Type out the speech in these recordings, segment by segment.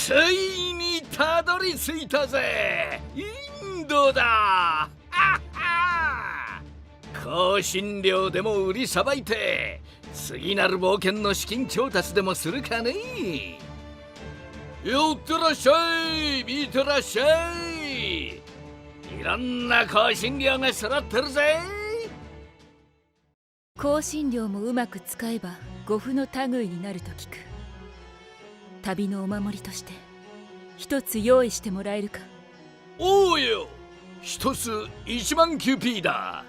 ついにたどり着いたぜ。インドだ。香辛料でも売りさばいて次なる冒険の資金調達でもするかね。よってらっしゃい、見てらっしゃい。いろんな香辛料が揃ってるぜ。香辛料もうまく使えば護符の類になると聞く。旅のお守りとして一つ用意してもらえるか。おうよ、一つ1万キューピーだ。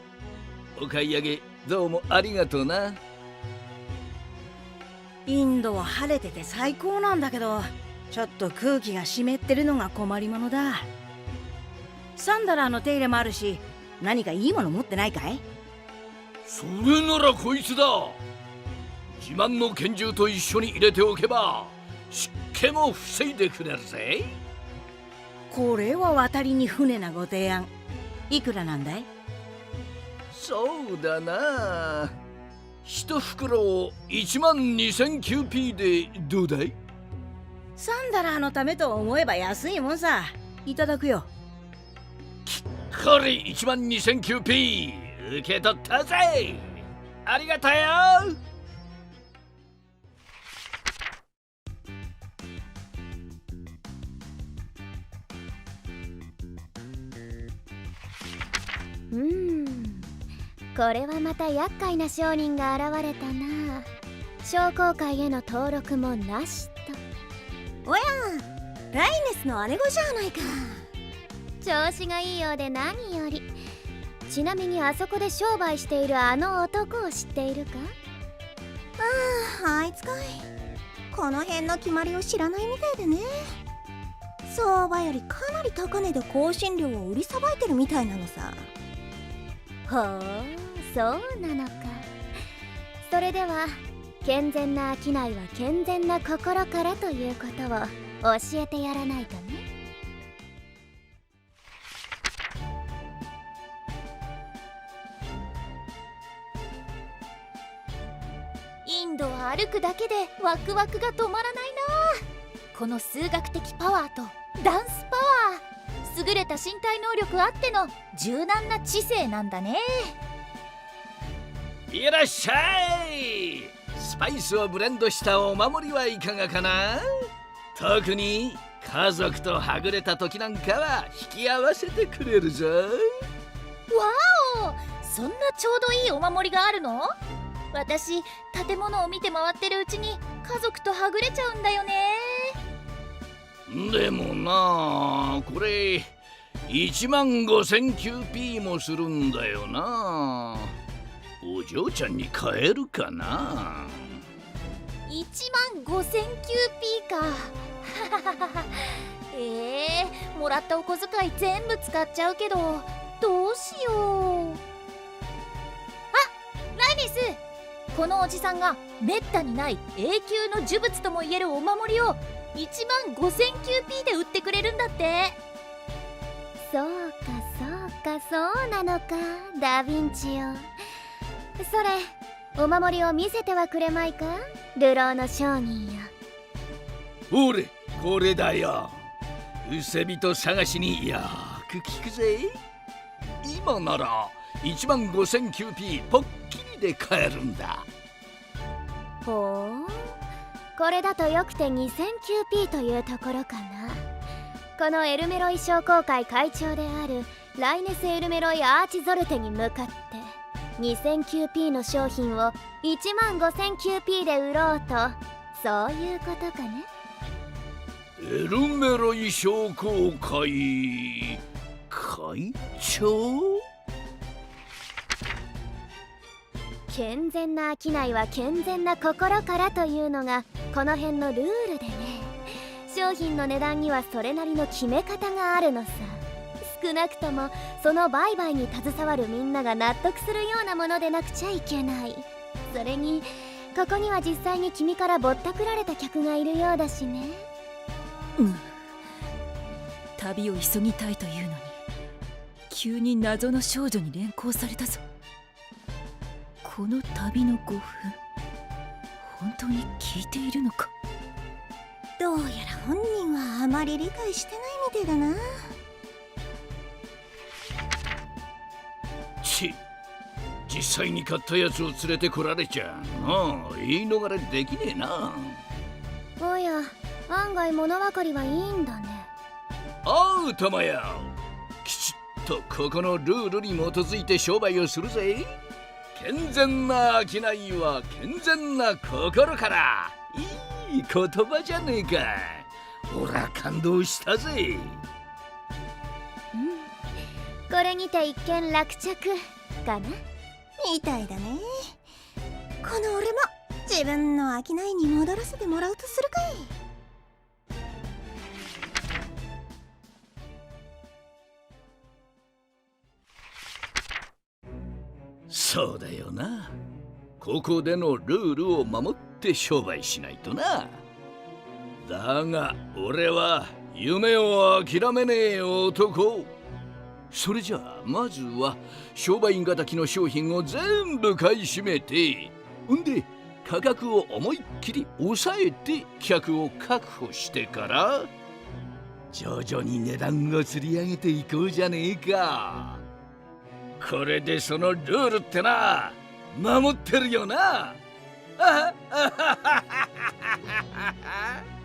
お買い上げどうもありがとうな。インドは晴れてて最高なんだけど、ちょっと空気が湿ってるのが困りものだ。サンダラーの手入れもあるし、何かいいもの持ってないかい？それならこいつだ。自慢の拳銃と一緒に入れておけば湿気も防いでくれるぜ。これは渡りに船なご提案。いくらなんだい？そうだな、一袋を1万2000キューピーでどうだい？サンダラーのためと思えば安いもんさ。いただくよ。きっかり1万2000キューピー受け取ったぜ。ありがとうよ。これはまた厄介な商人が現れたな。商工会への登録もなしと。おや、ライネスの姉子じゃないか。調子がいいようで何より。ちなみにあそこで商売しているあの男を知っているか？あいつかい。この辺の決まりを知らないみたいでね。相場よりかなり高値で香辛料を売りさばいてるみたいなのさ。ほう、そうなのか。それでは健全な商いは健全な心からということを教えてやらないとね。インドは歩くだけでワクワクが止まらないな。この数学的パワーとダンスパワー、優れた身体能力あっての柔軟な知性なんだね。いらっしゃい。スパイスをブレンドしたお守りはいかがかな。特に家族とはぐれた時なんかは引き合わせてくれるぞ。わお、そんなちょうどいいお守りがあるの？私、建物を見て回ってるうちに家族とはぐれちゃうんだよね。でもな、これ1万5000キューピーもするんだよな。お嬢ちゃんに買えるかな。1万5000キューピーか。もらったお小遣い全部使っちゃうけど、どうしよう。あ、ライネス、このおじさんがめったにない永久の呪物ともいえるお守りを1万5000キューピーで売ってくれるんだって。そうかそうか、そうなのか、ダヴィンチよ。それ、お守りを見せてはくれまいか、流浪の商人よ。ほれ、これだよ。うせびと探しによく聞くぜ。今なら1万5000キューピーポッキリで買えるんだ。ほう、これだとよくて2000キューピーというところかな。このエルメロイ商工会会長であるライネス・エルメロイ・アーチゾルテに向かって2000キューピーの商品を1万5000キューピーで売ろうと、そういうことかね。エルメロイ商工会会長？健全な商いは健全な心からというのがこの辺のルールでね。商品の値段にはそれなりの決め方があるのさ。少なくともその売買に携わるみんなが納得するようなものでなくちゃいけない。それにここには実際に君からぼったくられた客がいるようだしね。旅を急ぎたいというのに急に謎の少女に連行されたぞ。この旅の5分、本当に聞いているのか。どうやら本人はあまり理解してないみてえだな。実際に買ったやつを連れてこられちゃ言い逃れできねえな。おや、案外物分かりはいいんだね。おう玉屋、きちっとここのルールに基づいて商売をするぜ。健全な商いは健全な心から。いい言葉じゃねえか。ほら感動したぜ。これにて一件落着かな。みたいだね。この俺も自分の商いに戻らせてもらうとするかい。そうだよな。ここでのルールを守って商売しないとな。だが俺は夢を諦めねえ男。それじゃあまずは商売敵の商品を全部買い占めて、んで価格を思いっきり抑えて客を確保してから徐々に値段を釣り上げていこうじゃねえか。これでそのルールってな守ってるよな。あはははははは。